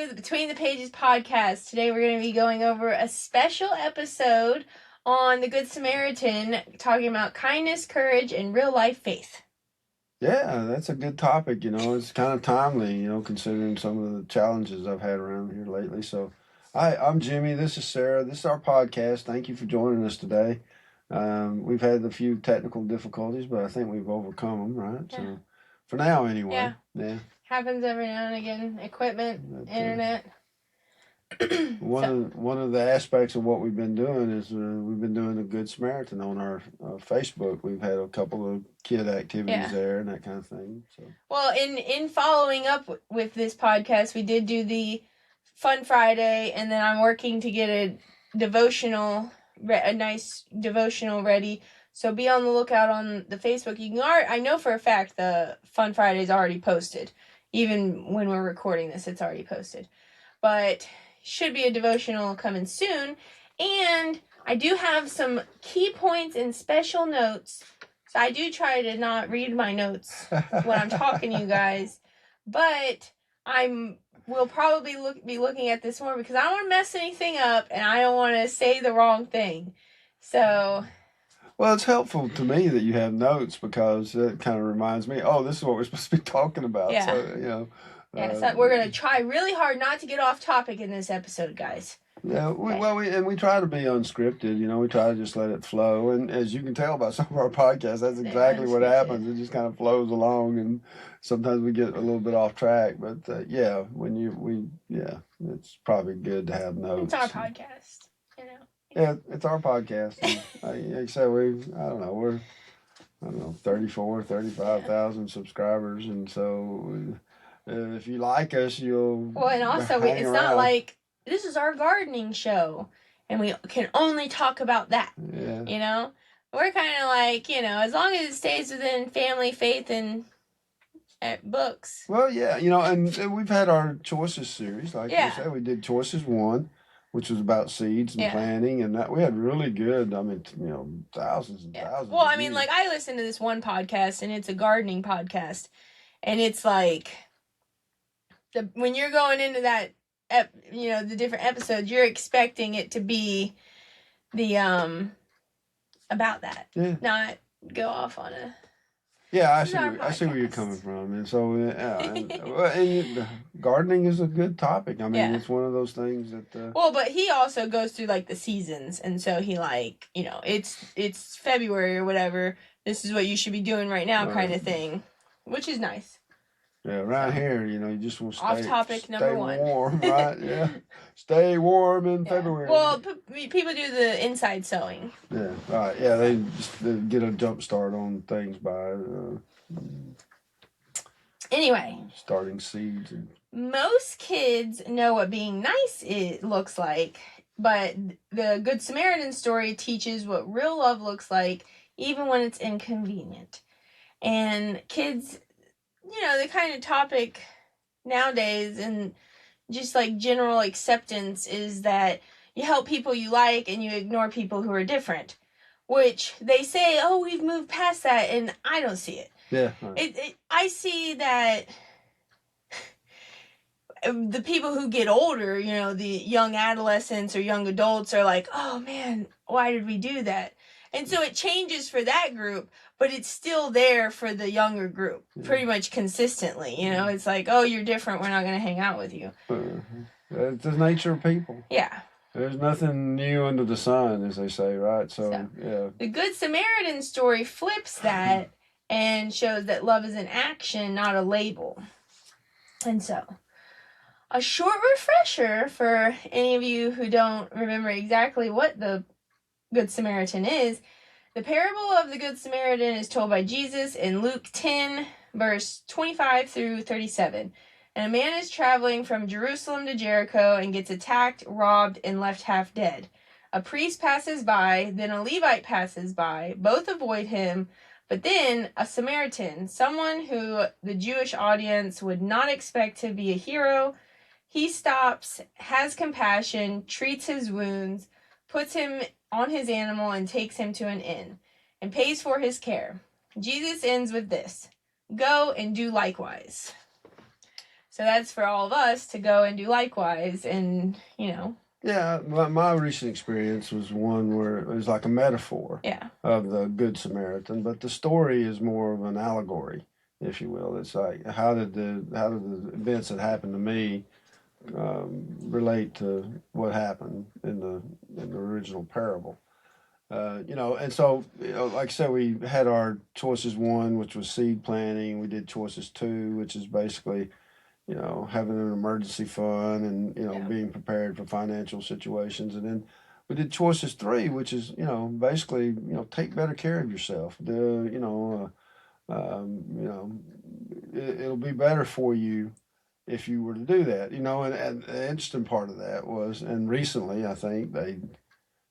the Between the Pages podcast. Today we're going to be going over a special episode on the Good Samaritan, talking about kindness, courage, and real life faith. Yeah, that's a good topic. It's kind of timely, considering some of the challenges I've had around here lately. So, I'm Jimmy. This is Sarah. This is our podcast. Thank you for joining us today. We've had a few technical difficulties, but I think we've overcome them, right? Yeah. So, for now, anyway. Yeah. Happens every now and again. Equipment, internet. One of the aspects of what we've been doing is we've been doing the Good Samaritan on our Facebook. We've had a couple of kid activities there and that kind of thing. So, well, in following up with this podcast, we did do the Fun Friday, and then I'm working to get a nice devotional ready. So be on the lookout on the Facebook. I know for a fact the Fun Friday is already posted. Even when we're recording this, it's already posted. But should be a devotional coming soon. And I do have some key points and special notes. So I do try to not read my notes when I'm talking to you guys. But we'll probably be looking at this more because I don't want to mess anything up and I don't want to say the wrong thing. So... Well, it's helpful to me that you have notes because it kind of reminds me, this is what we're supposed to be talking about. Yeah. So, so we're going to try really hard not to get off topic in this episode, guys. Yeah, we try to be unscripted, we try to just let it flow. And as you can tell by some of our podcasts, that's exactly what happens. It just kind of flows along and sometimes we get a little bit off track. But it's probably good to have notes. It's our podcast, Yeah, it's our podcast. And, like I said, we're 34, 35,000 subscribers. And so if you like us, you'll Well, and also, it's around. Not like this is our gardening show and we can only talk about that. Yeah. We're kind of like, as long as it stays within family, faith, and books. Well, yeah, and we've had our Choices series. Like you said, we did Choices 1. Which was about seeds and planting, and that we had really good. Thousands and thousands. Well, I listened to this one podcast, and it's a gardening podcast, and it's like when you're going into that, the different episodes, you're expecting it to be the about that, not go off on a. Yeah, I see where you're coming from, and so gardening is a good topic. It's one of those things that. Well, but he also goes through like the seasons, and so he it's February or whatever. This is what you should be doing right now, kind of thing, which is nice. Yeah, around here, you just want to off topic number one. Warm, right? Yeah, stay warm in February. Well, people do the inside sewing. Yeah, right. Yeah, they get a jump start on things by. Anyway, starting seeds. Most kids know what being nice looks like, but the Good Samaritan story teaches what real love looks like, even when it's inconvenient. And kids. The kind of topic nowadays and just like general acceptance is that you help people you like and you ignore people who are different, which they say, we've moved past that, and I don't see it. Yeah. Right. I see that the people who get older, the young adolescents or young adults are like, oh man, why did we do that? And so it changes for that group, but it's still there for the younger group, pretty much consistently. It's like, you're different. We're not going to hang out with you. It's the nature of people. Yeah. There's nothing new under the sun, as they say, right? So yeah. The Good Samaritan story flips that and shows that love is an action, not a label. And so, a short refresher for any of you who don't remember exactly what the Good Samaritan is. The parable of the Good Samaritan is told by Jesus in Luke 10, verse 25 through 37. And a man is traveling from Jerusalem to Jericho and gets attacked, robbed, and left half dead. A priest passes by, then a Levite passes by. Both avoid him, but then a Samaritan, someone who the Jewish audience would not expect to be a hero, he stops, has compassion, treats his wounds, puts him on his animal and takes him to an inn, and pays for his care. Jesus ends with this: go and do likewise. So that's for all of us to go and do likewise, and Yeah, my recent experience was one where it was like a metaphor yeah, of the Good Samaritan, but the story is more of an allegory, if you will. It's like how did the events that happened to me relate to what happened in the original parable? And so like I said, we had our choices one, which was seed planting. We did choices two, which is basically having an emergency fund and, yeah, being prepared for financial situations. And then we did choices three, which is, basically, take better care of yourself. It'll be better for you if you were to do that, and the interesting part of that was, and recently I think they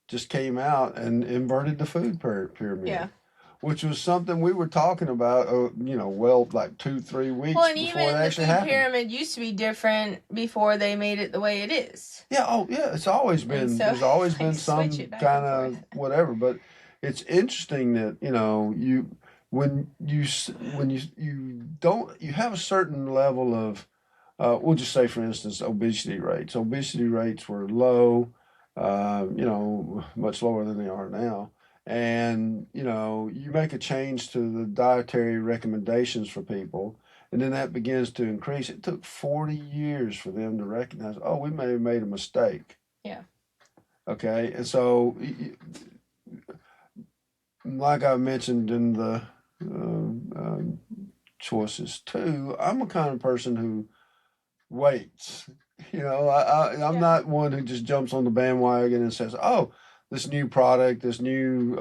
just came out and inverted the food pyramid. yeah. Which was something we were talking about, well, like 2-3 weeks Well, and before it even the actually food happened. pyramid used to be different before they made it the way it is. Yeah, oh yeah, it's always And been. so There's always it's like been switch some it back kind and of forth. whatever, but it's interesting that when you don't you have a certain level of we'll just say for instance obesity rates. Obesity rates were low, much lower than they are now. And you make a change to the dietary recommendations for people, and then that begins to increase. It took 40 years for them to recognize, oh, we may have made a mistake. Yeah. Okay, and so like I mentioned in the choices too, I'm a kind of person who waits. I'm Yeah. not one who just jumps on the bandwagon and says, "Oh, this new product, this new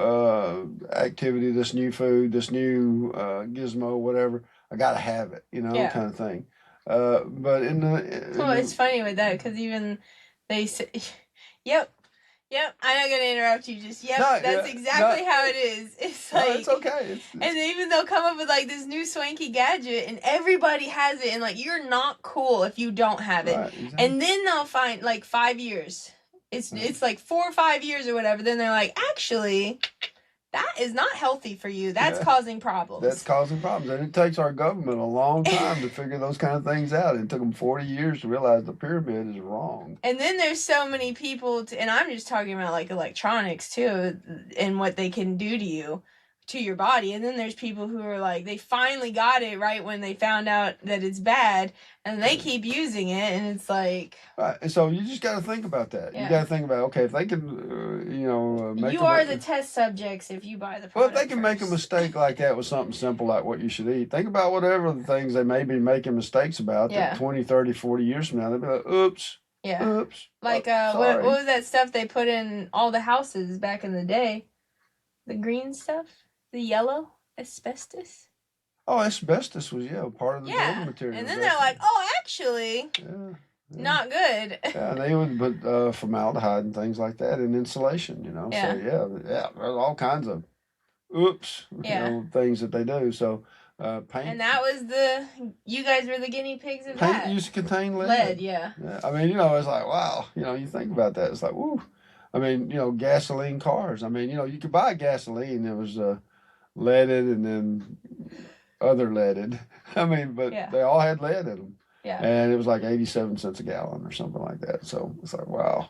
activity, this new food, this new gizmo, whatever, I gotta have it," Yeah. kind of thing. But Well, it's funny with that because even they say, "Yep, yep." I'm not gonna interrupt you. Just yep. no, That's yeah, exactly no, how it is. It's no, it's like, okay. and even they'll come up with like this new swanky gadget, and everybody has it, and like you're not cool if you don't have it. Right, exactly. And then they'll find like 5 years. It's like 4 or 5 years or whatever. Then they're like, actually, that is not healthy for you. That's Yeah. causing problems. That's causing problems, and it takes our government a long time to figure those kind of things out. It took them 40 years to realize the pyramid is wrong. And then there's so many people, and I'm just talking about like electronics too, and what they can do to you, to your body. And then there's people who are like, they finally got it right when they found out that it's bad, and they keep using it, and it's like. Right, and so you just got to think about that. Yeah. You got to think about, okay, if they can, make you are the test subjects if you buy the product. Well, if they can first. make a mistake like that with something simple like what you should eat, think about whatever the things they may be making mistakes about Yeah. that 20, 30, 40 years from now, they'll be like, oops. Yeah. Oops. Like, what was that stuff they put in all the houses back in the day? The green stuff? The yellow? Asbestos? Oh, asbestos was, part of the building Yeah. material. And then they're like, oh, actually, yeah. not good. Yeah, and they would put formaldehyde and things like that in insulation, Yeah. So, there's all kinds of things that they do. So, paint. And that was you guys were the guinea pigs of that. Paint used to contain lead. Lead, yeah. I mean, it's like, wow, you think about that. It's like, woo. I mean, gasoline cars. I mean, you could buy gasoline that was leaded and then other leaded. I mean, but they all had lead in them. Yeah. And it was like 87 cents a gallon or something like that. So it's like, wow.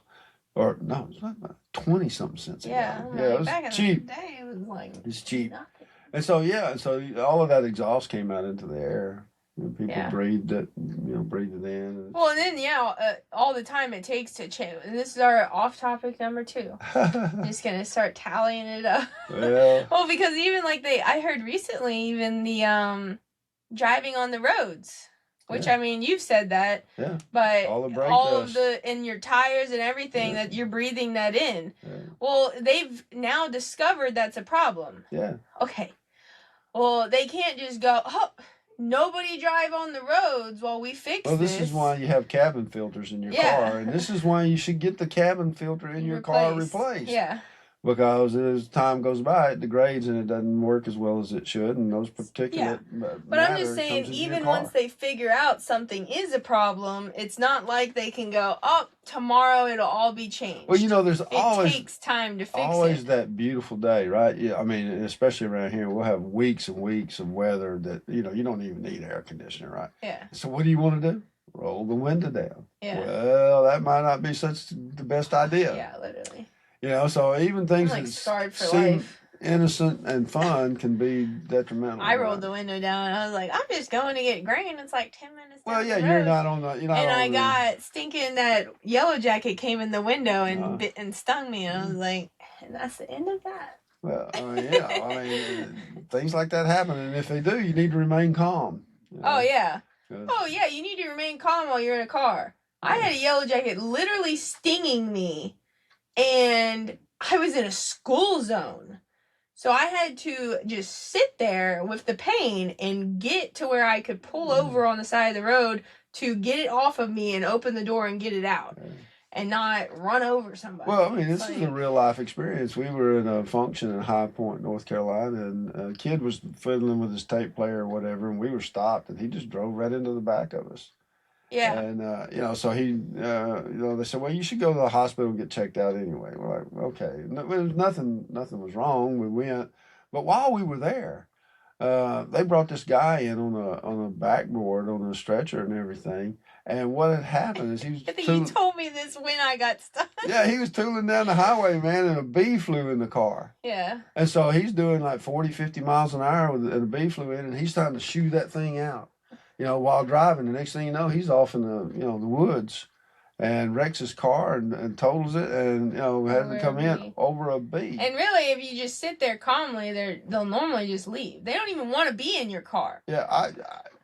Or no, it's not 20 something cents a gallon. Yeah, it was back cheap. In the day, it was like it's cheap. Nothing. And so all of that exhaust came out into the air. People breathed it, breathed it in. Well, and then all the time it takes to change. And this is our off-topic number 2. I'm just gonna start tallying it up. Yeah. Well, because even like I heard recently, even the driving on the roads. Which, I mean, you've said that. Yeah. But all of in your tires and everything, that you're breathing that in. Yeah. Well, they've now discovered that's a problem. Yeah. Okay. Well, they can't just go, oh, nobody drive on the roads while we fix this. Well, this is why you have cabin filters in your car. And this is why you should get the cabin filter in your car replaced. Yeah. Because as time goes by, it degrades and it doesn't work as well as it should, and those particulate But I'm just saying, even once they figure out something is a problem, it's not like they can go, oh, tomorrow it'll all be changed. Well, there's it takes time to fix always it. That beautiful day, right? Yeah, I mean, especially around here, we'll have weeks and weeks of weather that you don't even need air conditioning, right? Yeah. So what do you want to do? roll the window down. Yeah. Well, that might not be such the best idea. Yeah, literally. You know, so even things I'm like that scarred for seem life. innocent and fun can be detrimental. I rolled the window down. I was like, I'm just going to get grain. It's like 10 minutes down the road. You're not on the. You're not and on I the, got stinking that yellow jacket came in the window and bit and stung me. And I was like, and that's the end of that. Well, things like that happen, and if they do, you need to remain calm. You know? Oh yeah. Oh yeah. You need to remain calm while you're in a car. Yeah. I had a yellow jacket literally stinging me, and I was in a school zone. So I had to just sit there with the pain and get to where I could pull over on the side of the road to get it off of me and open the door and get it out and not run over somebody. Well, I mean, this is a real life experience. We were in a function in High Point, North Carolina, and a kid was fiddling with his tape player or whatever, and we were stopped, and he just drove right into the back of us. Yeah. And, so he, they said, well, you should go to the hospital and get checked out anyway. We're like, okay. No, nothing was wrong. We went. But while we were there, they brought this guy in on a backboard, on a stretcher and everything. And what had happened is he was... I think you told me this when I got stuck. Yeah, he was tooling down the highway, man, and a bee flew in the car. Yeah. And so he's doing like 40, 50 miles an hour, and a bee flew in, and he's trying to shoo that thing out. While driving. The next thing you know, he's off in the woods and wrecks his car and totals it and, had to come in over a bee. And really, if you just sit there calmly, they'll normally just leave. They don't even want to be in your car. Yeah,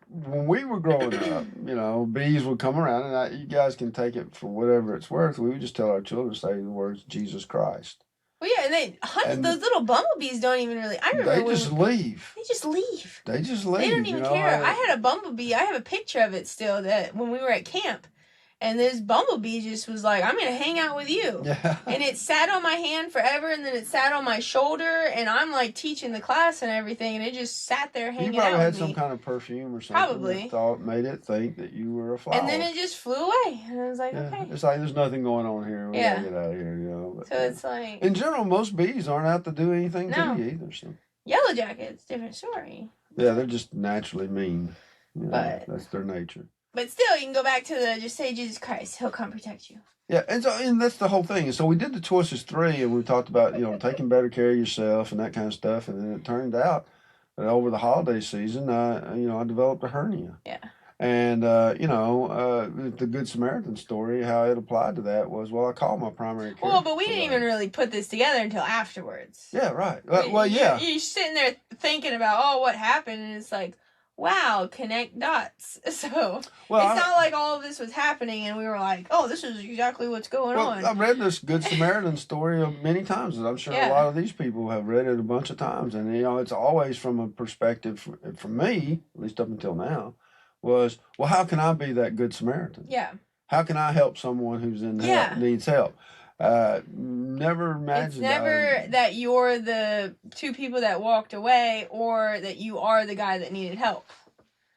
when we were growing up, bees would come around, and you guys can take it for whatever it's worth. We would just tell our children to say the words, Jesus Christ. Well, yeah, and those little bumblebees don't even really. I remember they just leave. They just leave. They just leave. They don't even care. I had a bumblebee. I have a picture of it still that when we were at camp, and this bumblebee just was like, "I'm gonna hang out with you." Yeah. And it sat on my hand forever, and then it sat on my shoulder, and I'm like teaching the class and everything, and it just sat there hanging out. You probably had some kind of perfume or something. Probably. That made it think that you were a flower. And then it just flew away, and I was like, okay. It's like there's nothing going on here. We gotta get out of here, But, so it's like. In general, most bees aren't out to do anything to you either. So. Yellow jackets, different story. Yeah, they're just naturally mean. But that's their nature. But still, you can go back to just say Jesus Christ. He'll come protect you. Yeah, and that's the whole thing. So we did the choices 3, and we talked about, taking better care of yourself and that kind of stuff. And then it turned out that over the holiday season, I developed a hernia. Yeah. And, the Good Samaritan story, how it applied to that was, I called my primary care. Well, but we didn't even really put this together until afterwards. Yeah, right. You're sitting there thinking about, what happened, and it's like, wow, connect dots. So it's not like all of this was happening and we were like, this is exactly what's going on. I've read this Good Samaritan story many times, and I'm sure a lot of these people have read it a bunch of times. And, it's always from a perspective, from me, at least up until now, was, how can I be that Good Samaritan? Yeah. How can I help someone who's in help, needs help? Never imagined. It's never that you're the 2 people that walked away or that you are the guy that needed help.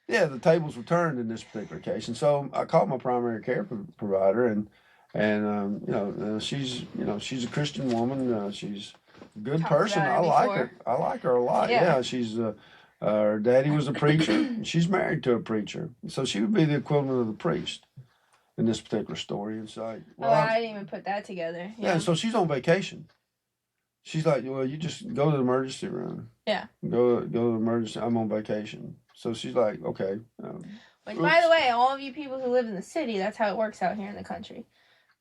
Yeah, the tables were turned in this particular case, and so I called my primary care provider, and she's a Christian woman. She's a good person. I like her. I like her a lot. Yeah, she's her daddy was a preacher. She's married to a preacher, so she would be the equivalent of the priest in this particular story. It's like, I didn't even put that together. Yeah, so she's on vacation. She's like, you just go to the emergency room. Yeah. Go to the emergency. I'm on vacation. So she's like, okay. Which, by the way, all of you people who live in the city, that's how it works out here in the country.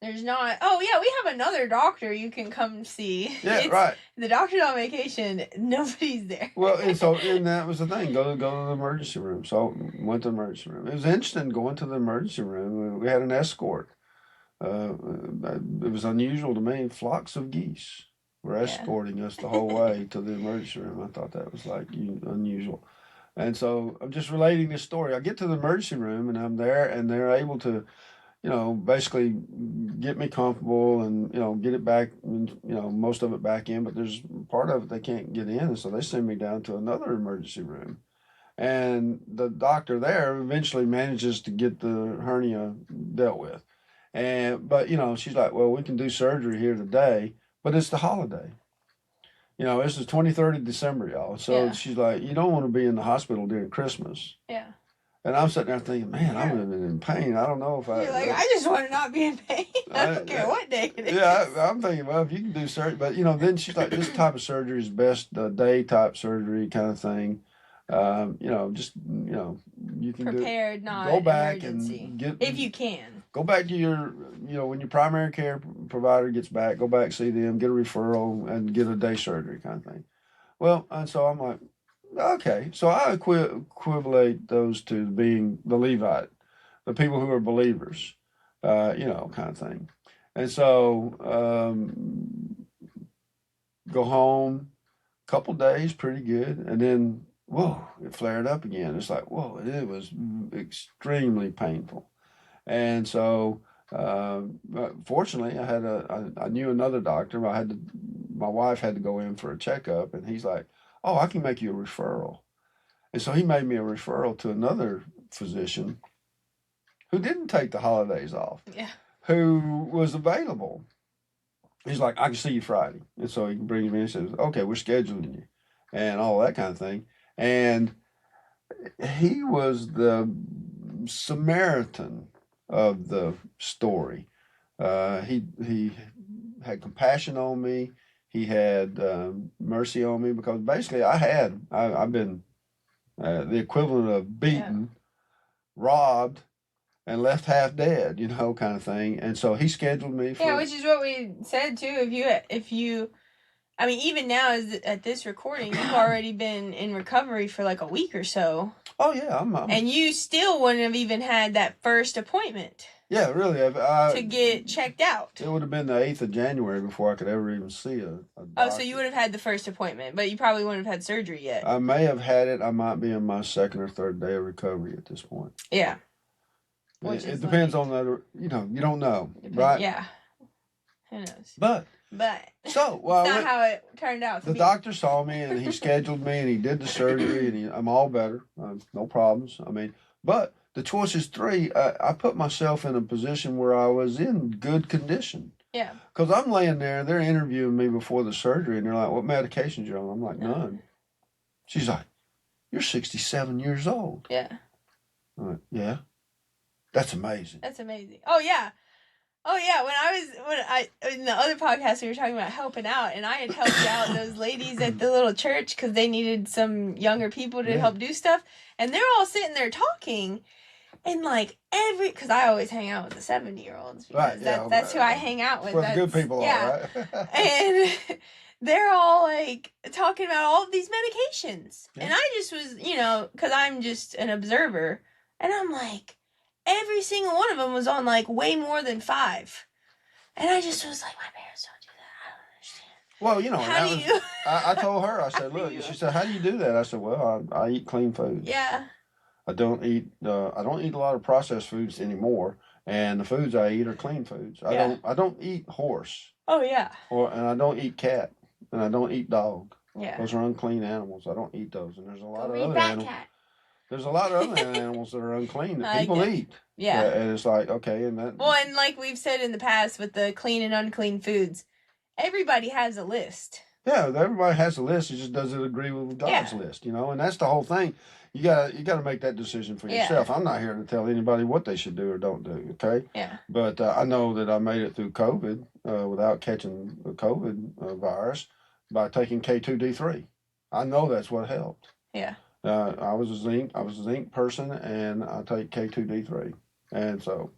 There's not, we have another doctor you can come see. Yeah, right. The doctor's on vacation. Nobody's there. Well, and that was the thing. Go to the emergency room. So went to the emergency room. It was interesting going to the emergency room. We had an escort. It was unusual to me. Flocks of geese were escorting us the whole way to the emergency room. I thought that was unusual. And so I'm just relating this story. I get to the emergency room and I'm there, and they're able to, basically get me comfortable and, get it back, most of it back in, but there's part of it they can't get in. And so they send me down to another emergency room. And the doctor there eventually manages to get the hernia dealt with. But she's like, we can do surgery here today, but it's the holiday. It's the 23rd of December, y'all. So she's like, you don't want to be in the hospital during Christmas. Yeah. And I'm sitting there thinking, man, I'm in pain. I don't know if You're like, I just want to not be in pain. I don't care what day it is. Yeah, I'm thinking, well, if you can do surgery, but then she's like, this type of surgery is best, day type surgery kind of thing. Just you can prepared, not go back emergency, and get if you can. Go back to your, when your primary care provider gets back, go back, see them, get a referral, and get a day surgery kind of thing. Well, and so I'm like, okay. So I equivalate those to being the Levite, the people who are believers, kind of thing. And so go home, couple days, pretty good, and then whoa, it flared up again. It's like whoa, it was extremely painful. And so, fortunately, I knew another doctor. My wife had to go in for a checkup, and he's like, "Oh, I can make you a referral." And so he made me a referral to another physician who didn't take the holidays off, yeah, who was available. He's like, "I can see you Friday," and so he brings me and says, "Okay, we're scheduling you," and all that kind of thing. And he was the Samaritan of the story. He had compassion on me. He had mercy on me because basically I've been the equivalent of beaten, robbed, and left half dead, kind of thing. And so he scheduled me for. Yeah, which is what we said too. If you, I mean, even now at this recording, you've already been in recovery for like a week or so. Oh yeah, and you still wouldn't have even had that first appointment. Yeah, really. To get checked out. It would have been the 8th of January before I could ever even see a doctor. Oh, so you would have had the first appointment, but you probably wouldn't have had surgery yet. I may have had it. I might be in my second or third day of recovery at this point. Yeah. It depends on that. You don't know, right? Yeah. Who knows? But so it's not how it turned out. The doctor saw me and he scheduled me and he did the surgery and I'm all better, no problems. I mean, but the choice is 3. I put myself in a position where I was in good condition. Yeah. Because I'm laying there, they're interviewing me before the surgery and they're like, "What medications you on?" I'm like, "None." She's like, "You're 67 years old." Yeah. I'm like, "Yeah." That's amazing. That's amazing. Oh yeah. Oh yeah. When I in the other podcast we were talking about helping out, and I had helped out those ladies at the little church because they needed some younger people to help do stuff, and they're all sitting there talking, and like because I always hang out with the 70-year-olds because that's who I hang out with. Where the good people are, right? And they're all like talking about all of these medications, and I just was because I'm just an observer, and I'm like. Every single one of them was on like way more than 5, and I just was like, my parents don't do that. I don't understand. Well, I told her. I said, "Look." She said, "How do you do that?" I said, "Well, I eat clean foods. Yeah. I don't eat a lot of processed foods anymore, and the foods I eat are clean foods. I don't eat horse. Oh yeah. And I don't eat cat, and I don't eat dog. Yeah. Those are unclean animals. I don't eat those. And there's a lot of other animals. There's a lot of other animals that are unclean that people eat. Yeah. And it's like, okay, and that. Well, and like we've said in the past with the clean and unclean foods, everybody has a list. Yeah, everybody has a list. It just doesn't agree with God's list, and that's the whole thing. You gotta make that decision for yourself. I'm not here to tell anybody what they should do or don't do. Okay. Yeah. But I know that I made it through COVID without catching the COVID virus by taking K2D3. I know that's what helped. Yeah. I was a zinc person, and I take K2D3, and so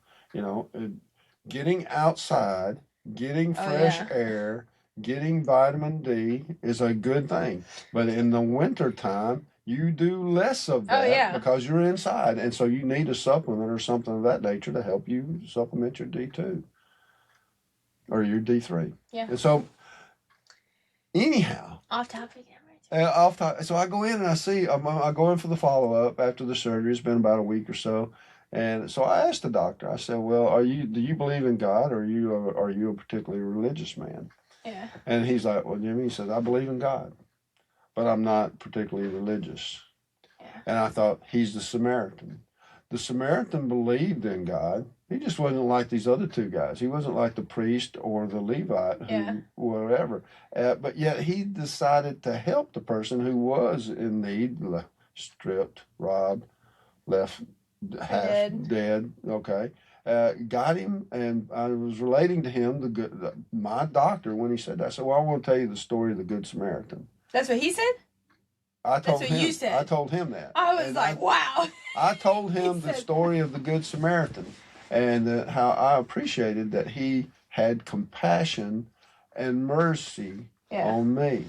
getting outside, getting fresh air, getting vitamin D is a good thing. But in the winter time, you do less of that because you're inside, and so you need a supplement or something of that nature to help you supplement your D2 or your D3. Yeah. And so, anyhow, off topic. So I go in and I go in for the follow-up after the surgery. It's been about a week or so. And so I asked the doctor, I said, "Well, do you believe in God, or are you a particularly religious man?" Yeah. And he's like, "Well, Jimmy," he said, "I believe in God, but I'm not particularly religious." Yeah. And I thought, he's the Samaritan. The Samaritan believed in God. He just wasn't like these other 2 guys. He wasn't like the priest or the Levite, whatever. But yet he decided to help the person who was in need, stripped, robbed, left half dead. Okay. Got him, and I was relating to him my doctor when he said that. I said, "Well, I want to tell you the story of the Good Samaritan." That's what he said? I That's told what him. you said. I told him that. I was And like, wow. I told He him the said story of the Good Samaritan, and how I appreciated that he had compassion and mercy Yeah. on me,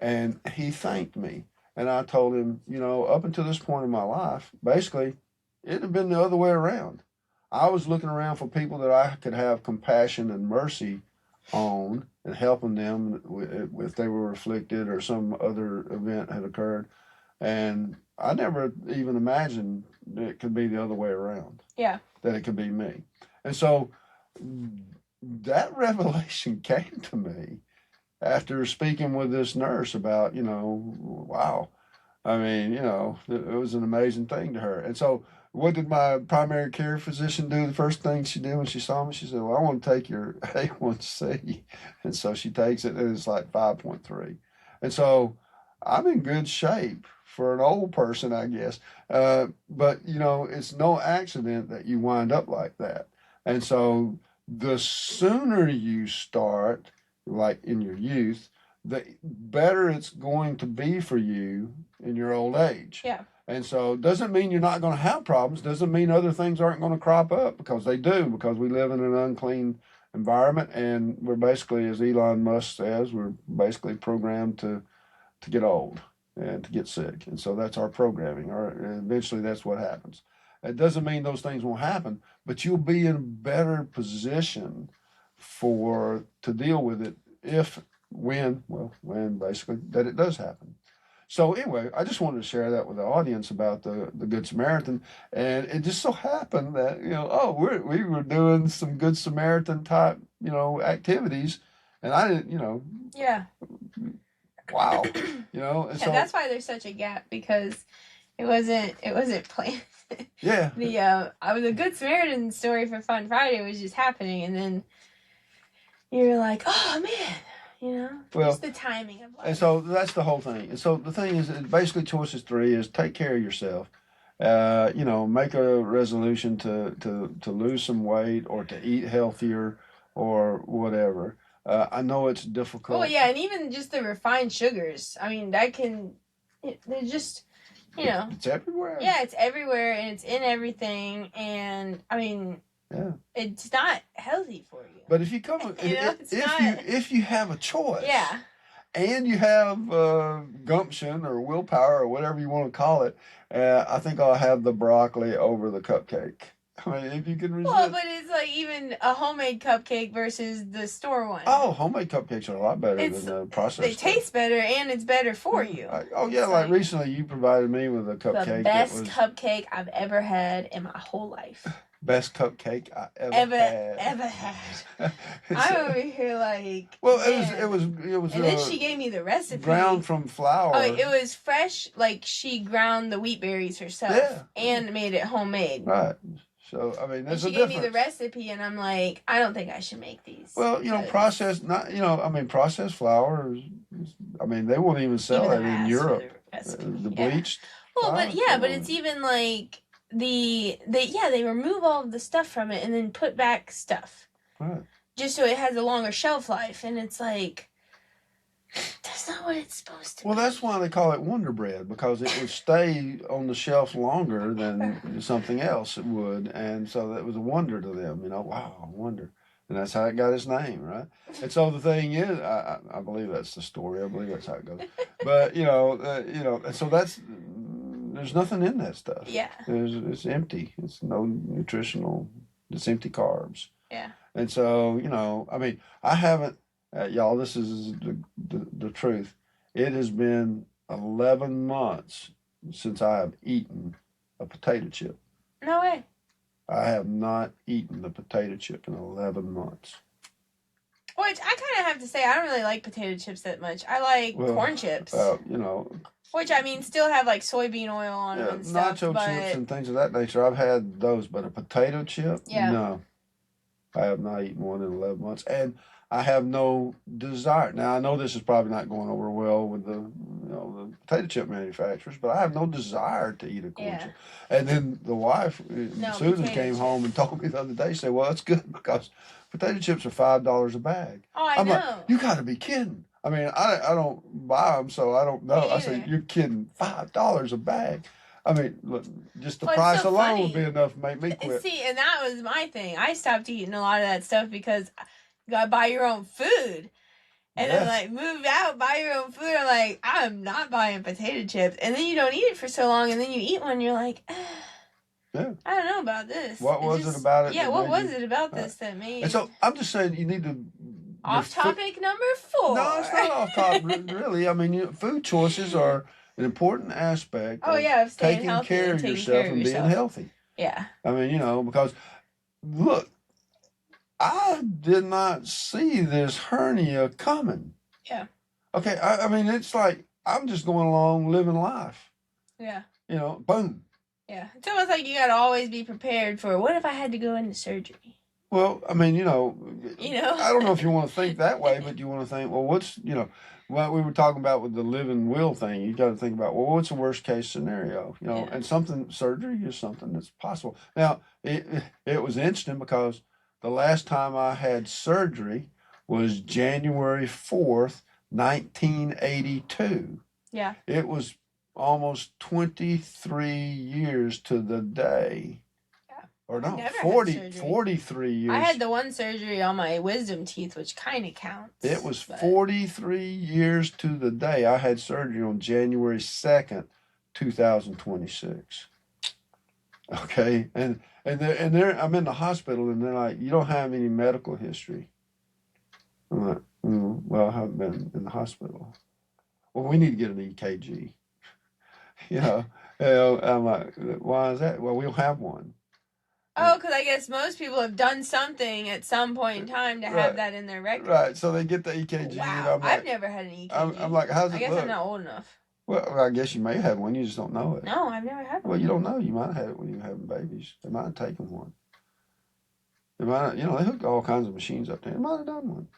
and he thanked me. And I told him, up until this point in my life, basically, it had been the other way around. I was looking around for people that I could have compassion and mercy on and helping them if they were afflicted or some other event had occurred. And I never even imagined it could be the other way around. Yeah. That it could be me. And so that revelation came to me after speaking with this nurse about, wow. I mean, it was an amazing thing to her. And so what did my primary care physician do? The first thing she did when she saw me, she said, "Well, I want to take your A1C." And so she takes it, and it's like 5.3. And so I'm in good shape for an old person, I guess. But, it's no accident that you wind up like that. And so the sooner you start, like in your youth, the better it's going to be for you in your old age. Yeah. And so it doesn't mean you're not going to have problems. Doesn't mean other things aren't going to crop up, because they do, because we live in an unclean environment, and we're basically, as Elon Musk says, we're basically programmed to get old and to get sick. And so that's our programming, or eventually that's what happens. It doesn't mean those things won't happen, but you'll be in a better position to deal with it when basically that it does happen. So anyway, I just wanted to share that with the audience about the Good Samaritan, and it just so happened that we were doing some Good Samaritan type activities, and I didn't Yeah. wow, and Yeah, so that's why there's such a gap, because it wasn't planned. yeah, The Good Samaritan story for Fun Friday was just happening, and then you're like, oh man, just the timing of life. And so that's the whole thing. And so the thing is, basically, choices 3 is take care of yourself. Make a resolution to lose some weight or to eat healthier or whatever. I know it's difficult. Oh yeah, and even just the refined sugars. I mean, they're just, It's everywhere. Yeah, it's everywhere, and it's in everything, and I mean, yeah, it's not healthy for you. But if you if you have a choice, yeah, and you have gumption or willpower or whatever you want to call it, I think I'll have the broccoli over the cupcake. I mean, if you can resist. Well, but it's like even a homemade cupcake versus the store one. Oh, homemade cupcakes are a lot better than the processed. They taste better, and it's better for you. Like recently you provided me with a cupcake. The best cupcake I've ever had in my whole life. Best cupcake I ever had. I'm over here like. Well, man. it was. And then she gave me the recipe. Ground from flour. Oh, it was fresh. Like she ground the wheat berries herself and made it homemade. Right. So I mean, there's a difference. She gave me the recipe, and I'm like, I don't think I should make these. Well, processed processed flour. I mean, they won't even sell it in Europe. The bleached. Well, but it's even like. They remove all of the stuff from it and then put back stuff. Right. Just so it has a longer shelf life, and it's like that's not what it's supposed to be. Well, that's why they call it Wonder Bread, because it would stay on the shelf longer than something else would, and so that was a wonder to them. Wow, wonder. And that's how it got its name, right? And so the thing is, I believe that's the story. I believe that's how it goes. But and so there's nothing in that stuff. Yeah. It's empty. It's no nutritional. It's empty carbs. Yeah. And so I mean, I haven't, y'all. This is the truth. It has been 11 months since I have eaten a potato chip. No way. I have not eaten a potato chip in 11 months. Which I kind of have to say, I don't really like potato chips that much. I like corn chips. Which, I mean, still have like soybean oil on them and stuff. Nacho chips and things of that nature. I've had those, but a potato chip? Yeah. No. I have not eaten one in 11 months, and I have no desire. Now, I know this is probably not going over well with the potato chip manufacturers, but I have no desire to eat a corn Yeah. chip. And then the wife, No, Susan, potato came chips. home and told me the other day, said, well, it's good because potato chips are $5 a bag. Oh, I I'm like, know. you got to be kidding. I mean, I don't buy them, so I don't know. Me I say, either. you're kidding, $5 a bag. I mean, look, just the Well, it's price so alone would funny. be enough to make me quit. See, and that was my thing. I stopped eating a lot of that stuff because you gotta buy your own food. And then, Yeah. like, move out, buy your own food. I'm like, I'm not buying potato chips. And then you don't eat it for so long, and then you eat one, and you're like, Yeah. I don't know about this. What was it about it? Yeah, that what made was you, it about uh, this that made... And so I'm just saying you need to. Off topic number 4. No, it's not off topic, really. I mean, food choices are an important aspect Oh, of yeah, of staying taking healthy care and of taking yourself care of and being yourself. healthy. Yeah. I mean, because look, I did not see this hernia coming. Yeah. Okay, I mean, it's like I'm just going along living life. Yeah. Boom. Yeah. It's almost like you gotta always be prepared for, what if I had to go into surgery? Well, I mean, I don't know if you want to think that way, but you want to think, well, what we were talking about with the living will thing. You got to think about, well, what's the worst case scenario? Yeah. And surgery is something that's possible. Now, it was interesting because the last time I had surgery was January 4th, 1982. Yeah. It was almost 23 years to the day. Or no, 43 years. I had the one surgery on my wisdom teeth, which kind of counts. It was 43 years to the day. I had surgery on January 2nd, 2026. Okay, and I'm in the hospital, and they're like, you don't have any medical history. I'm like, well, I haven't been in the hospital. Well, we need to get an EKG. I'm like, why is that? Well, we don't have one. Oh, because I guess most people have done something at some point in time to have that in their record. Right, so they get the EKG. Wow, and I'm like, I've never had an EKG. I'm like, how's it look? I guess look? I'm not old enough. Well, I guess you may have had one, you just don't know it. No, I've never had one. Well, you don't know. You might have had it when you were having babies. They might have taken one. They might have, they hooked all kinds of machines up there. They might have done one.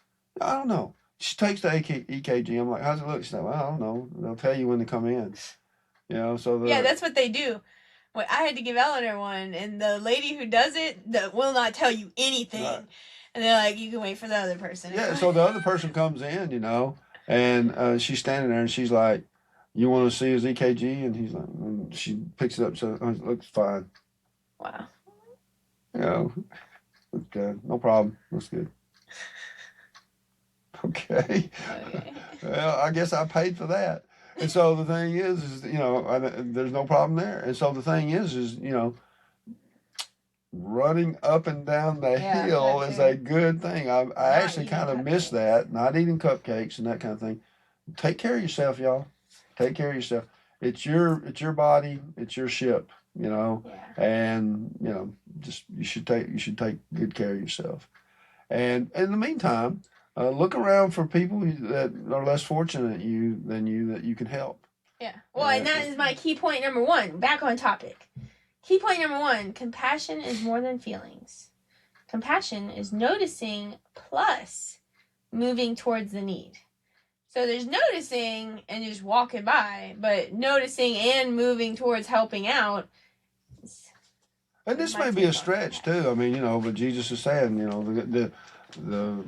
I don't know. She takes the EKG. I'm like, how's it look? She's like, well, I don't know. They'll tell you when they come in. So yeah, that's what they do. Well, I had to give Eleanor one, and the lady who does it will not tell you anything. Right. And they're like, you can wait for the other person. Yeah, so the other person comes in, and she's standing there, and she's like, you want to see his EKG? And he's like, and she picks it up, so it looks fine. Wow. Looks good. No problem. Looks good. Okay. Well, I guess I paid for that. And so the thing is there's no problem there. And so the thing is running up and down the hill is a good thing. I actually kind of miss that. Not eating cupcakes and that kind of thing. Take care of yourself, y'all. Take care of yourself. It's your body. It's your ship. And you should take good care of yourself. And in the meantime, look around for people that are less fortunate than you that you can help. Yeah. Well, and that is my key point number 1. Back on topic. Key point number 1, compassion is more than feelings. Compassion is noticing plus moving towards the need. So there's noticing and just walking by, but noticing and moving towards helping out. And this may be a stretch too. I mean, but Jesus is saying, the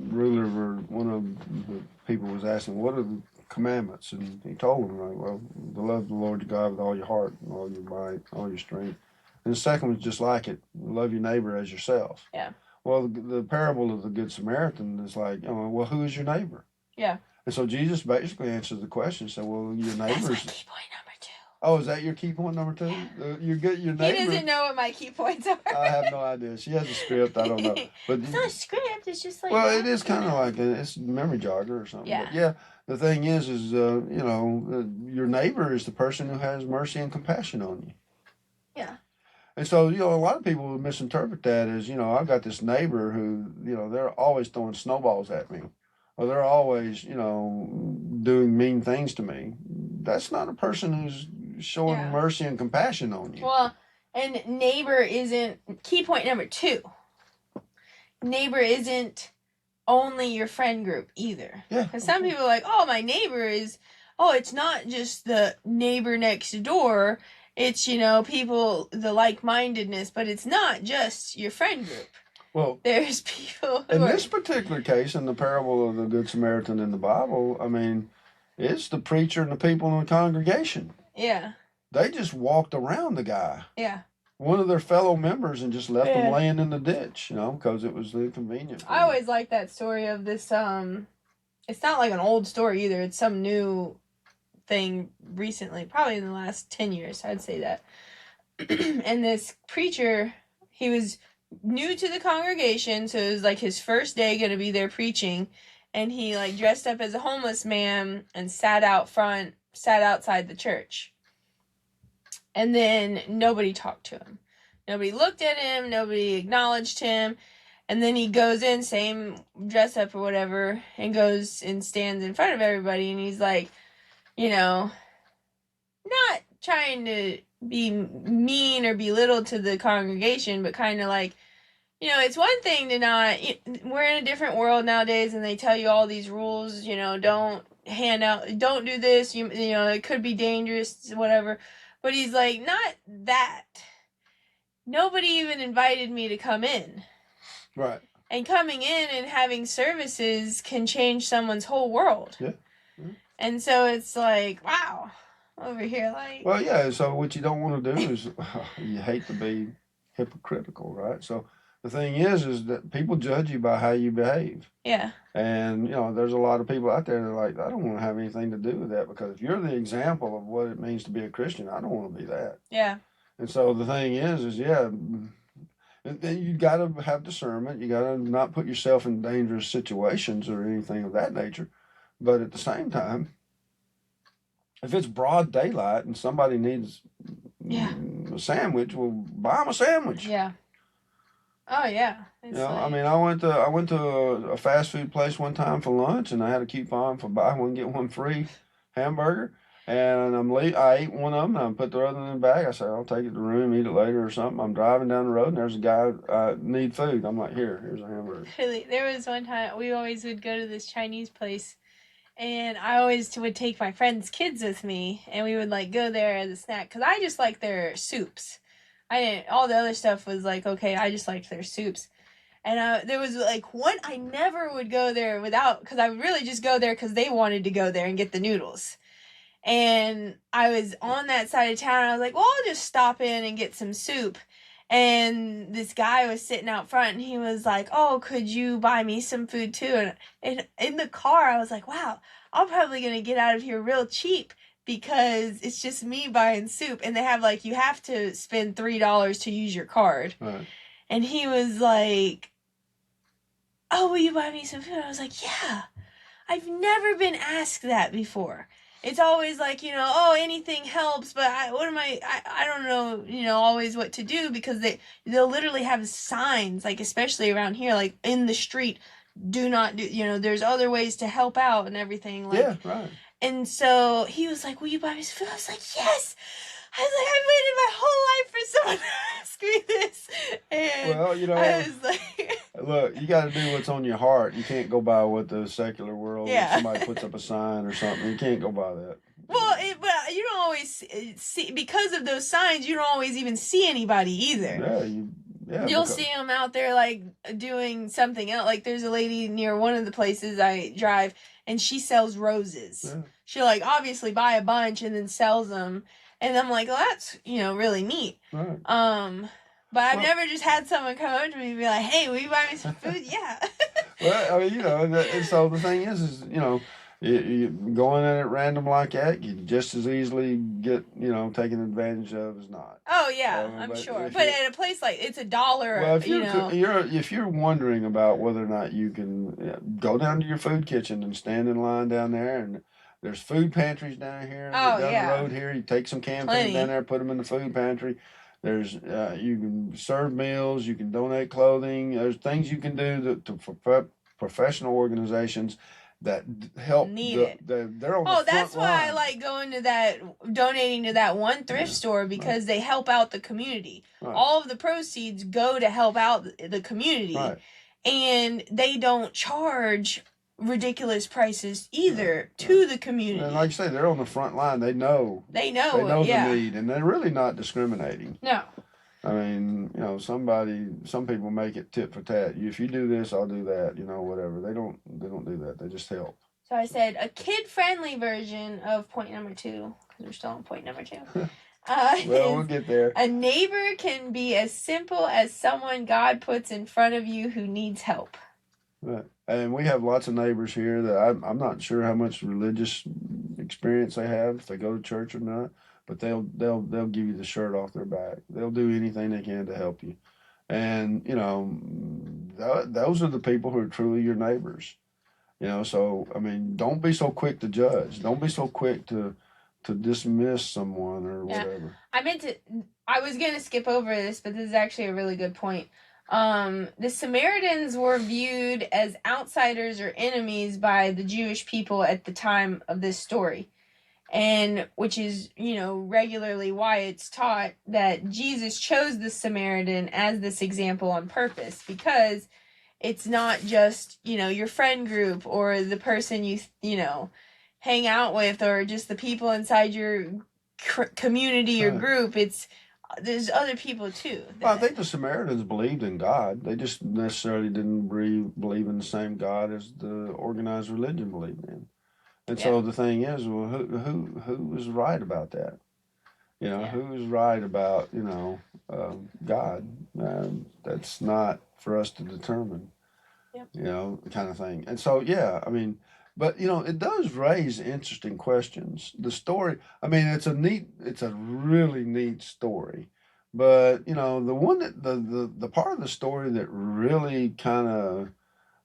ruler or one of the people was asking, what are the commandments? And he told them, well, to love the Lord your God with all your heart, and all your might, all your strength. And the second was just like it, love your neighbor as yourself. Yeah. Well, the parable of the Good Samaritan is like, well, who is your neighbor? Yeah. And so Jesus basically answers the question. So, well, your neighbor's... That's my key point number 2. Oh, is that your key point number 2? Yeah. Your neighbor... He doesn't know what my key points are. I have no idea. She has a script. I don't know. But it's not a script. It's just like... Well, it is kind of like it's a memory jogger or something. Yeah. But yeah, the thing is your neighbor is the person who has mercy and compassion on you. Yeah. And so, a lot of people misinterpret that as, I've got this neighbor who, they're always throwing snowballs at me. Or they're always, doing mean things to me. That's not a person who's showing mercy and compassion on you. Well, and neighbor isn't... Key point number 2. neighbor isn't only your friend group either. Yeah. Because some people are like, oh, my neighbor is, it's not just the neighbor next door. It's, people, the like-mindedness, but it's not just your friend group. Well, there's people who in this particular case, in the parable of the Good Samaritan in the Bible, I mean, it's the preacher and the people in the congregation. Yeah. They just walked around the guy. Yeah. One of their fellow members and just left him laying in the ditch, because it was inconvenient. I always like that story of this. It's not like an old story either. It's some new thing recently, probably in the last 10 years, I'd say that. And this preacher, he was new to the congregation, so it was like his first day going to be there preaching, and he like dressed up as a homeless man and sat outside the church. And then nobody talked to him. Nobody looked at him, nobody acknowledged him. And then he goes in, same dress up or whatever, and goes and stands in front of everybody, and he's like, not trying to be mean or belittle to the congregation, but kind of like, it's one thing to not, we're in a different world nowadays, and they tell you all these rules, don't hand out, don't do this, it could be dangerous, whatever. But he's like, not that. Nobody even invited me to come in. Right. And coming in and having services can change someone's whole world. Yeah. Mm-hmm. And so it's like, wow, over here, like. Well, yeah, so what you don't want to do is, you hate to be hypocritical, right? So the thing is that people judge you by how you behave. Yeah. And, there's a lot of people out there that are like, I don't want to have anything to do with that, because if you're the example of what it means to be a Christian, I don't want to be that. Yeah. And so the thing is yeah, and then you got to have discernment. You got to not put yourself in dangerous situations or anything of that nature. But at the same time, if it's broad daylight and somebody needs a sandwich, well, buy them a sandwich. Yeah. Oh yeah. I mean, I went to a fast food place one time for lunch, and I had a coupon for buy one get one free hamburger. And I ate one of them, and I put the other in the bag. I said, I'll take it to the room, eat it later or something. I'm driving down the road, and there's a guy, need food. I'm like, here's a hamburger. Really, there was one time we always would go to this Chinese place, and I always would take my friends' kids with me, and we would like go there as a snack, because I just like their soups. All the other stuff was like, okay, I just liked their soups. And there was like one, I never would go there without, because I would really just go there because they wanted to go there and get the noodles. And I was on that side of town, and I was like, well, I'll just stop in and get some soup. And this guy was sitting out front, and he was like, oh, could you buy me some food too? And in the car, I was like, wow, I'm probably going to get out of here real cheap, because it's just me buying soup. And they have like, you have to spend $3 to use your card. Right. And he was like, oh, will you buy me some food? I was like, yeah, I've never been asked that before. It's always like, anything helps, but I don't know, always what to do, because they'll literally have signs, like, especially around here, like, in the street, do not do, there's other ways to help out and everything. Like, yeah, right. And so he was like, will you buy me some food? I was like, yes. I was like, I've waited my whole life for someone to ask me this. And I was like... Look, you got to do what's on your heart. You can't go by what the secular world, somebody puts up a sign or something. You can't go by that. Well, but you don't always see, because of those signs, you don't always even see anybody either. You'll see them out there, like, doing something else. Like, there's a lady near one of the places I drive, and she sells roses. Yeah. She'll, like, obviously buy a bunch and then sells them. And I'm like, well, that's, really neat. Right. But I've never just had someone come up to me and be like, hey, will you buy me some food? Yeah. Well, I mean, and so the thing is you going at it random like that, you just as easily get, taken advantage of as not. Oh, yeah, I'm sure. But at a place like, it's $1, well, if you're wondering about whether or not you can go down to your food kitchen and stand in line down there, and there's food pantries down here, down the road here. You take some canned food down there, put them in the food pantry. There's you can serve meals, you can donate clothing. There's things you can do for professional organizations that help. They're on that's why I like donating to that one thrift store, because they help out the community. Right. All of the proceeds go to help out the community. Right. and they don't charge ridiculous prices either to the community. And like you say, they're on the front line. They know They know the need, and they're really not discriminating. No. I mean, some people make it tit for tat. If you do this, I'll do that. Whatever. They don't do that. They just help. So I said a kid-friendly version of point number 2, because we're still on point number 2. Well, we'll get there. A neighbor can be as simple as someone God puts in front of you who needs help. Right. And we have lots of neighbors here that I'm not sure how much religious experience they have, if they go to church or not, but they'll give you the shirt off their back. They'll do anything they can to help you. And, those are the people who are truly your neighbors. So, I mean, don't be so quick to judge. Don't be so quick to dismiss someone or whatever. I was going to skip over this, but this is actually a really good point. The Samaritans were viewed as outsiders or enemies by the Jewish people at the time of this story. And which is, regularly why it's taught that Jesus chose the Samaritan as this example on purpose, because it's not just, your friend group or the person you hang out with or just the people inside your community or group. There's other people too. Well, I think the Samaritans believed in God. They just necessarily didn't believe in the same God as the organized religion believed in. And so the thing is, well, who is right about that? Who is right about God? That's not for us to determine. Kind of thing. And so I mean, but it does raise interesting questions. The story, I mean, it's a really neat story. But the one that the part of the story that really kind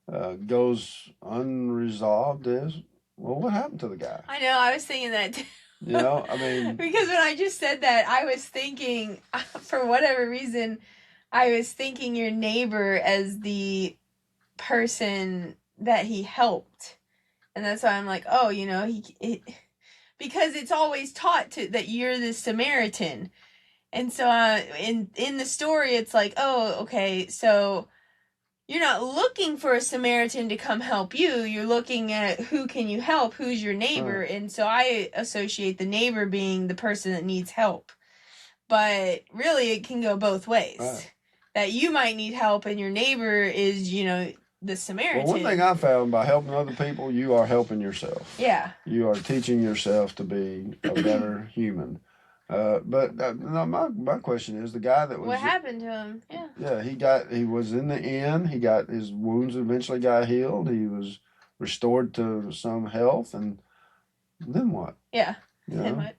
of goes unresolved is, well, what happened to the guy? I know, I was thinking that too. I mean, because when I just said that, I was thinking, for whatever reason, I was thinking your neighbor as the person that he helped. And that's why I'm like, oh, because it's always taught that you're the Samaritan. And so in the story, it's like, oh, okay, so you're not looking for a Samaritan to come help you. You're looking at who can you help, who's your neighbor. Right. And so I associate the neighbor being the person that needs help. But really, it can go both ways. Right. That you might need help and your neighbor is, the Samaritan. Well, one thing I found, by helping other people, you are helping yourself. Yeah. You are teaching yourself to be a better human. But my question is, the guy that was... What happened to him? Yeah. Yeah, he was in the inn. He got his wounds eventually got healed. He was restored to some health, and then what? Yeah. Then what?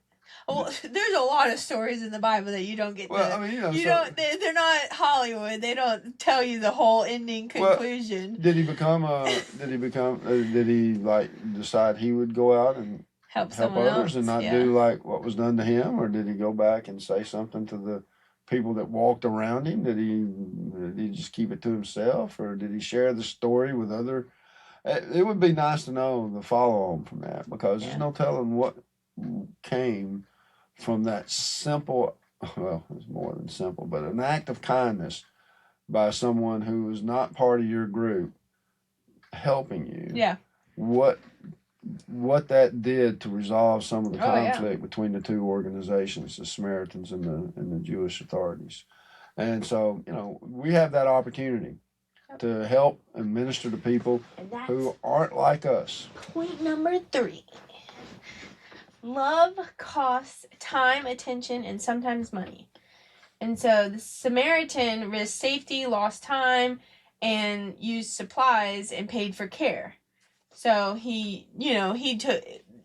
Well, there's a lot of stories in the Bible that you don't get. Well, I mean, they're not Hollywood. They don't tell you the whole ending conclusion. Well, did he like decide he would go out and help others and not do like what was done to him, or did he go back and say something to the people that walked around him? Did he just keep it to himself, or did he share the story with other? It would be nice to know the follow on from that, because there's no telling what came from that simple, well, it's more than simple, but an act of kindness by someone who is not part of your group helping you. Yeah. What that did to resolve some of the conflict between the two organizations, the Samaritans and the Jewish authorities. And so, we have that opportunity to help and minister to people who aren't like us. Point number 3. Love costs time, attention, and sometimes money. And so the Samaritan risked safety, lost time, and used supplies and paid for care. So he took,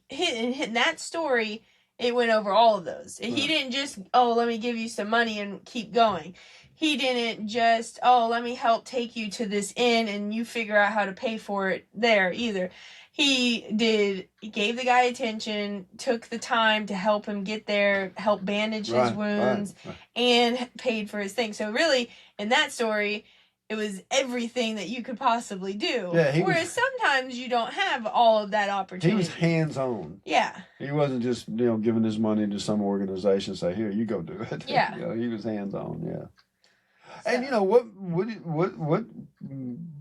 in that story, it went over all of those. Right. He didn't just, let me give you some money and keep going. He didn't just, let me help take you to this inn and you figure out how to pay for it there either. He gave the guy attention, took the time to help him get there, help bandage his wounds, and paid for his thing. So really, in that story, it was everything that you could possibly do. Yeah, whereas sometimes you don't have all of that opportunity. He was hands-on. Yeah. He wasn't just, giving his money to some organization and say, here, you go do it. Yeah. He was hands-on, yeah. And you know what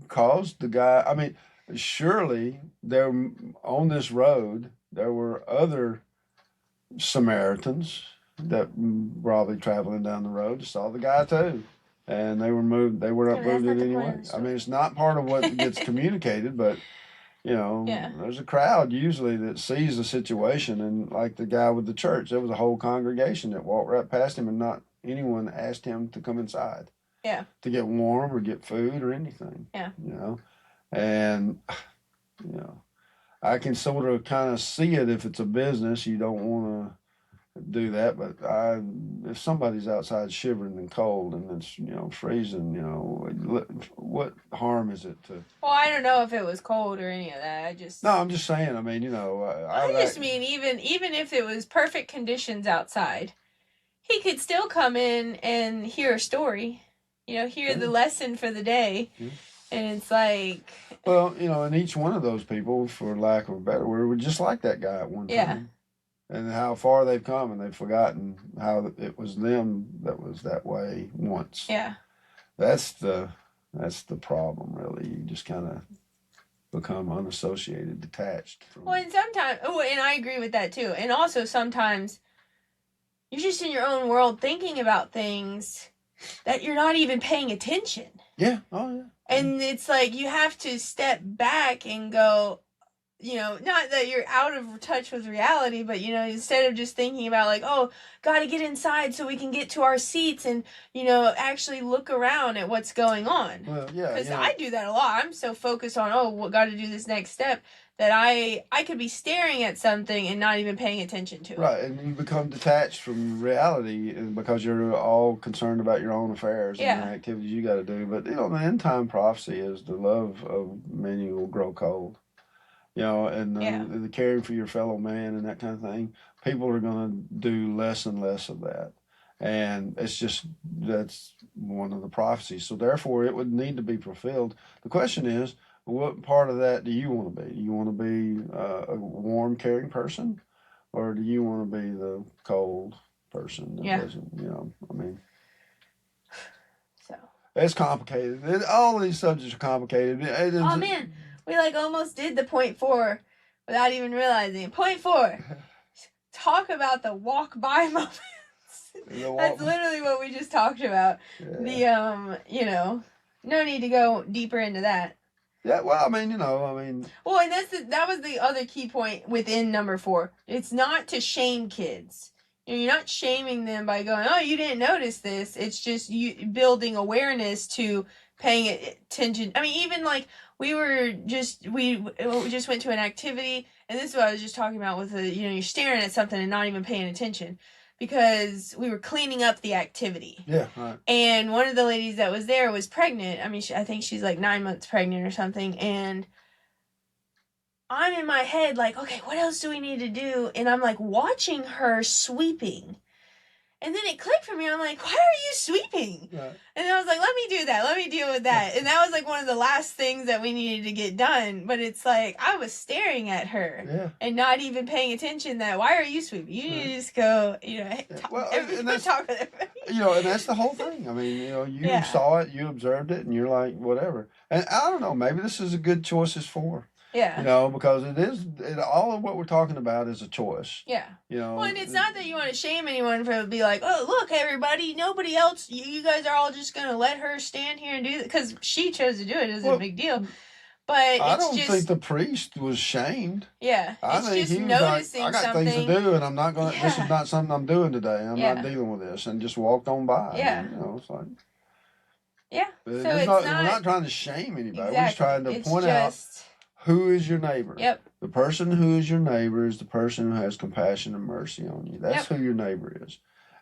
caused the guy? I mean, surely there on this road there were other Samaritans that probably traveling down the road saw the guy too, and they were moved. They were not That's moved not in the any point way. of the I mean, story. it's not part of what gets communicated, but you know, Yeah. there's a crowd usually that sees the situation, and like the guy with the church, there was a whole congregation that walked right past him, and not anyone asked him to come inside. Yeah. To get warm or get food or anything. Yeah. You know, and you know, I can sort of kind of see it if it's a business. You don't want to do that, but if somebody's outside shivering and cold and it's freezing, what harm is it to? Well, I don't know if it was cold or any of that. No, I'm just saying. I mean, I just mean even if it was perfect conditions outside, he could still come in and hear a story. Hear the lesson for the day. Yeah. And it's like, well, and each one of those people, for lack of a better word, were just like that guy at one time. yeah, And how far they've come, and they've forgotten how it was them that was that way once. yeah. That's the problem, really. You just kind of become unassociated, detached. Well, and sometimes, and I agree with that too. And also sometimes you're just in your own world thinking about things that you're not even paying attention. Yeah. Oh, yeah. And it's like you have to step back and go, not that you're out of touch with reality, but, instead of just thinking about like, oh, got to get inside so we can get to our seats and, actually look around at what's going on. Well, yeah. Because I do that a lot. I'm so focused on, got to do this next step that I could be staring at something and not even paying attention to it. Right, and you become detached from reality because you're all concerned about your own affairs and the activities you got to do. But, the end time prophecy is the love of many will grow cold. And the caring for your fellow man and that kind of thing. People are going to do less and less of that. And that's one of the prophecies. So therefore, it would need to be fulfilled. The question is, what part of that do you want to be? Do you want to be a warm, caring person? Or do you want to be the cold person that doesn't, I mean. So. It's complicated. All of these subjects are complicated. Oh, man. We almost did the point 4 without even realizing it. Point 4. Talk about the walk by moments. That's literally what we just talked about. Yeah. No need to go deeper into that. Yeah, well, I mean. Well, and that was the other key point within number 4. It's not to shame kids. You're not shaming them by going, oh, you didn't notice this. It's just you building awareness to paying attention. I mean, even like we just went to an activity, and this is what I was just talking about with you're staring at something and not even paying attention because we were cleaning up the activity. Yeah, right. And one of the ladies that was there was pregnant. I mean, I think she's like 9 months pregnant or something, and I'm in my head like, okay, what else do we need to do? And I'm like watching her sweeping. And then it clicked for me. I'm like, why are you sweeping? Right. And I was like, let me do that. Let me deal with that. And that was like one of the last things that we needed to get done. But it's like, I was staring at her and not even paying attention that, why are you sweeping? You need to just go, talk, talk with her. And that's the whole thing. I mean, you saw it, you observed it, and you're like, whatever. And I don't know, maybe this is a good choices for. Yeah. Because all of what we're talking about is a choice. Yeah. Well, and it's not that you want to shame anyone for be like, oh, look, everybody, nobody else, you guys are all just going to let her stand here and do it because she chose to do it. It's a big deal. But I don't think the priest was shamed. Yeah. I think he was noticing like, I got things to do and I'm not going to, this is not something I'm doing today. I'm not dealing with this, and just walked on by. Yeah. It's like. Yeah. So we're not trying to shame anybody. Exactly. We're just trying to point out. Who is your neighbor? Yep. The person who is your neighbor is the person who has compassion and mercy on you. That's who your neighbor is.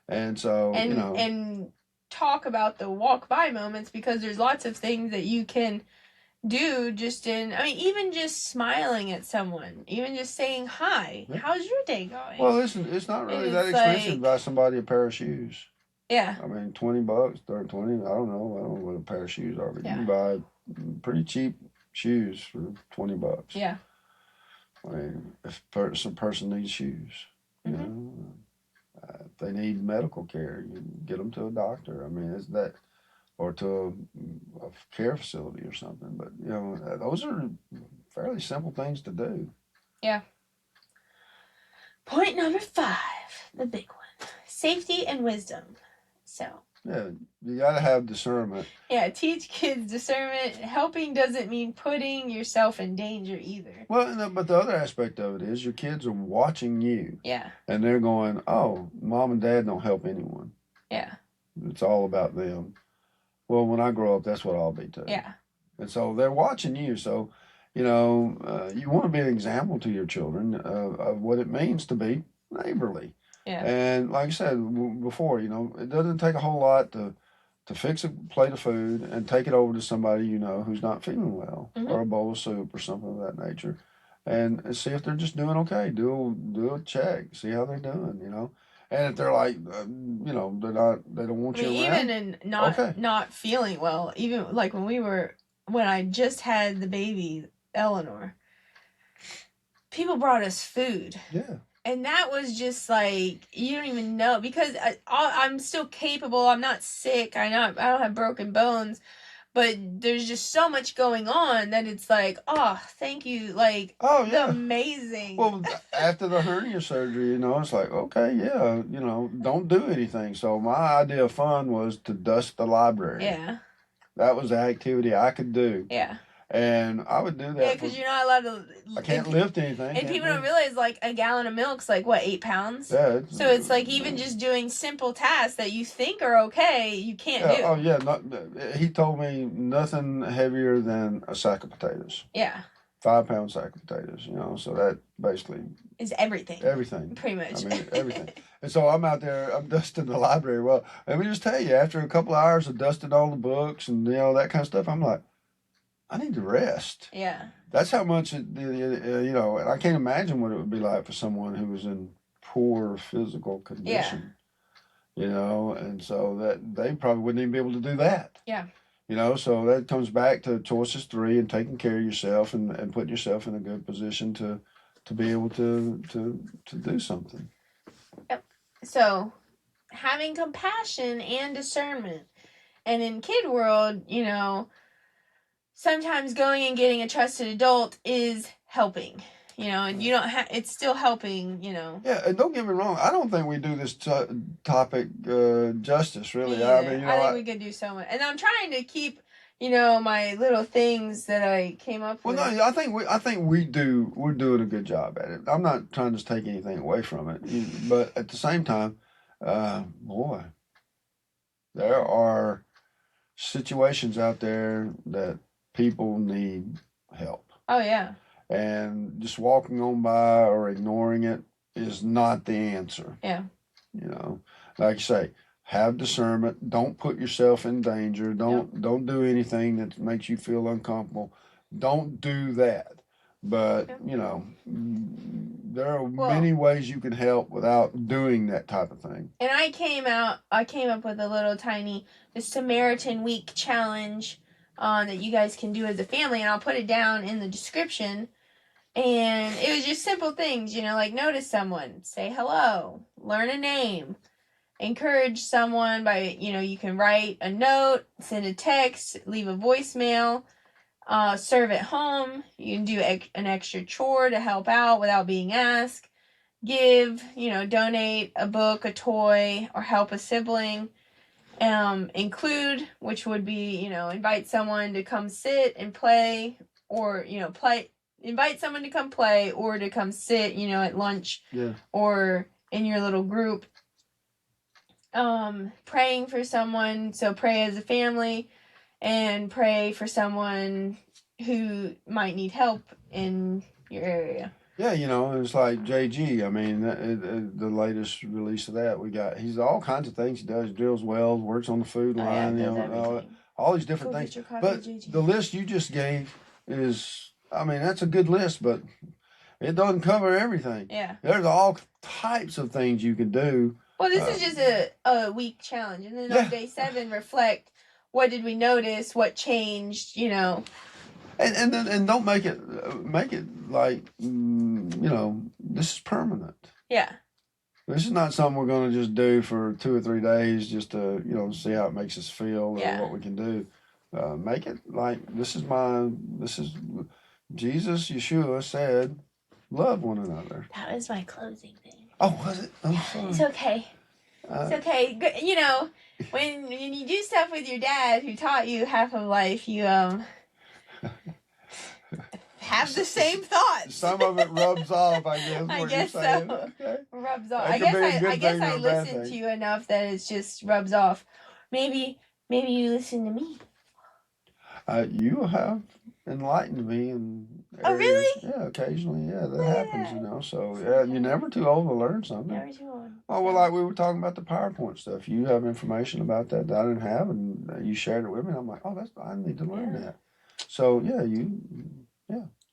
And so, And talk about the walk by moments because there's lots of things that you can do even just smiling at someone, even just saying hi. Yep. How's your day going? Well, listen, it's not really that expensive to buy somebody a pair of shoes. Yeah. I mean, $20, $20, I don't know what a pair of shoes are, but you can buy pretty cheap shoes for $20. Yeah. I mean, if a person needs shoes, if they need medical care, you get them to a doctor. I mean, or to a care facility or something. But you know, those are fairly simple things to do. Yeah. Point number 5, the big one: safety and wisdom. So. Yeah, you got to have discernment. Yeah, teach kids discernment. Helping doesn't mean putting yourself in danger either. Well, but the other aspect of it is your kids are watching you. Yeah. And they're going, oh, mom and dad don't help anyone. Yeah. It's all about them. Well, when I grow up, that's what I'll be too. Yeah. And so they're watching you. So, you know, you want to be an example to your children of what it means to be neighborly. Yeah. And like I said before, you know, it doesn't take a whole lot to fix a plate of food and take it over to somebody you know who's not feeling well, or a bowl of soup or something of that nature, and see if they're just doing okay. Do a check, see how they're doing, you know. And if they're like, you know, they don't want you around. Even in not feeling well, even like when I just had the baby Eleanor, people brought us food. Yeah. And that was just like, you don't even know, because I'm still capable. I'm not sick. I don't have broken bones, but there's just so much going on that it's like, oh, thank you, like, oh yeah, amazing. Well, after the hernia surgery, you know, it's like, okay, yeah, you know, don't do anything. So my idea of fun was to dust the library. Yeah. That was the activity I could do. Yeah. And I would do that. Yeah, because you're not allowed to. I can't lift anything. And people don't realize, like, a gallon of milk's like, what, 8 pounds? Yeah. So it's like, even just doing simple tasks that you think are okay, you can't do. Oh, yeah. He told me nothing heavier than a sack of potatoes. Yeah. 5-pound sack of potatoes, you know. So that basically is everything. Everything. Pretty much. I mean, everything. And so I'm out there, I'm dusting the library. Well, let me just tell you, after a couple of hours of dusting all the books and, you know, that kind of stuff, I'm like, I need to rest. Yeah. That's how much, you know, and I can't imagine what it would be like for someone who was in poor physical condition. Yeah. You know, and so that they probably wouldn't even be able to do that. Yeah. You know, so that comes back to choices 3 and taking care of yourself and putting yourself in a good position to be able to do something. Yep. So having compassion and discernment. And in kid world, you know, sometimes going and getting a trusted adult is helping, you know, and you don't have, it's still helping, you know. Yeah, and don't get me wrong, I don't think we do this topic justice, really. I mean, you know, I think we could do so much. And I'm trying to keep, you know, my little things that I came up with. Well, no, I think we're doing a good job at it. I'm not trying to take anything away from it, but at the same time, boy, there are situations out there that people need help. Oh, yeah. And just walking on by or ignoring it is not the answer. Yeah. You know, like you say, have discernment. Don't put yourself in danger. Don't do anything that makes you feel uncomfortable. Don't do that. But, you know, there are many ways you can help without doing that type of thing. And I came up with a little tiny, the Samaritan Week challenge that you guys can do as a family, and I'll put it down in the description. And it was just simple things, you know, like notice someone, say hello, learn a name, encourage someone by, you know, you can write a note, send a text, leave a voicemail, serve at home. You can do an extra chore to help out without being asked. Give, you know, donate a book, a toy, or help a sibling. Include, which would be, you know, invite someone to come sit and play, or, you know, invite someone to come play or to come sit, you know, at lunch. Yeah. Or in your little group. Praying for someone, so pray as a family, and pray for someone who might need help in your area. Yeah, you know, it's like JG. I mean, the latest release of that, he's all kinds of things he does. Drills wells, works on the food line, you know, all these different things. But the list you just gave is, I mean, that's a good list, but it doesn't cover everything. Yeah. There's all types of things you can do. Well, this is just a week challenge. And then on day 7, reflect, what did we notice, what changed, you know. And don't make it like, you know, this is permanent. Yeah. This is not something we're going to just do for 2 or 3 days just to, see how it makes us feel or what we can do. Make it like this is Jesus, Yeshua said, love one another. That was my closing thing. Oh, was it? I'm sorry. It's okay. It's okay. When you do stuff with your dad who taught you half of life, you have the same thoughts. Some of it rubs off, I guess. I guess so. Okay. Rubs off. That I guess I or a bad listened to thing. you enough that it just rubs off. Maybe you listen to me. You have enlightened me in areas. Oh, really? Yeah, occasionally. Yeah, that Yeah. happens, So, yeah, you're never too old to learn something. Never too old. Oh, well, like we were talking about the PowerPoint stuff. You have information about that I didn't have, and you shared it with me. And I'm like, oh, I need to learn that. So, yeah,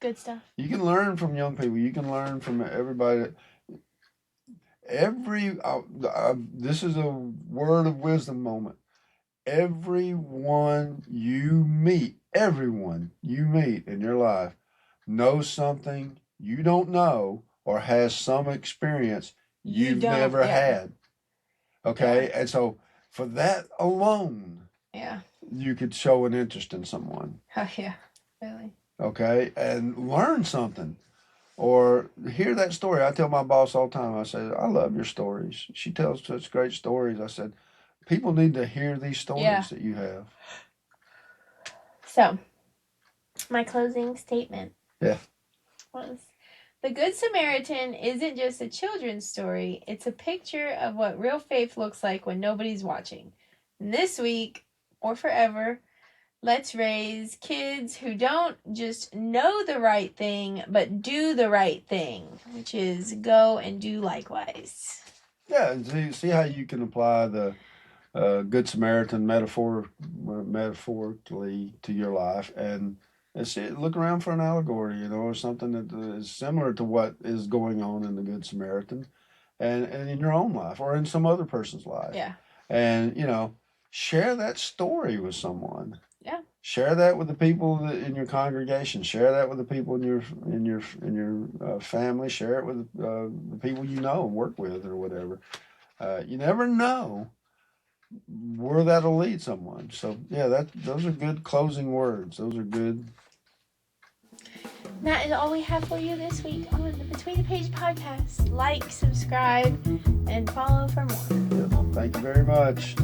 Good stuff. You can learn from young people. You can learn from everybody. This is a word of wisdom moment. Everyone you meet in your life knows something you don't know or has some experience you've never had. Okay? Yeah. And so for that alone, you could show an interest in someone. Oh, yeah. Really. Okay? And learn something. Or hear that story. I tell my boss all the time, I say, I love your stories. She tells such great stories. I said, people need to hear these stories that you have. So, my closing statement was, the Good Samaritan isn't just a children's story. It's a picture of what real faith looks like when nobody's watching. And this week, or forever, let's raise kids who don't just know the right thing, but do the right thing, which is go and do likewise. Yeah, and see how you can apply the Good Samaritan metaphorically to your life, and look around for an allegory, or something that is similar to what is going on in the Good Samaritan, and in your own life or in some other person's life. Yeah. And share that story with someone. Yeah. Share that with the people in your congregation. Share that with the people in your family. Share it with the people you know and work with or whatever. You never know where that'll lead someone. So yeah, those are good closing words. Those are good. That is all we have for you this week on the Between the Page podcast. Like, subscribe, and follow for more. Yeah, thank you very much.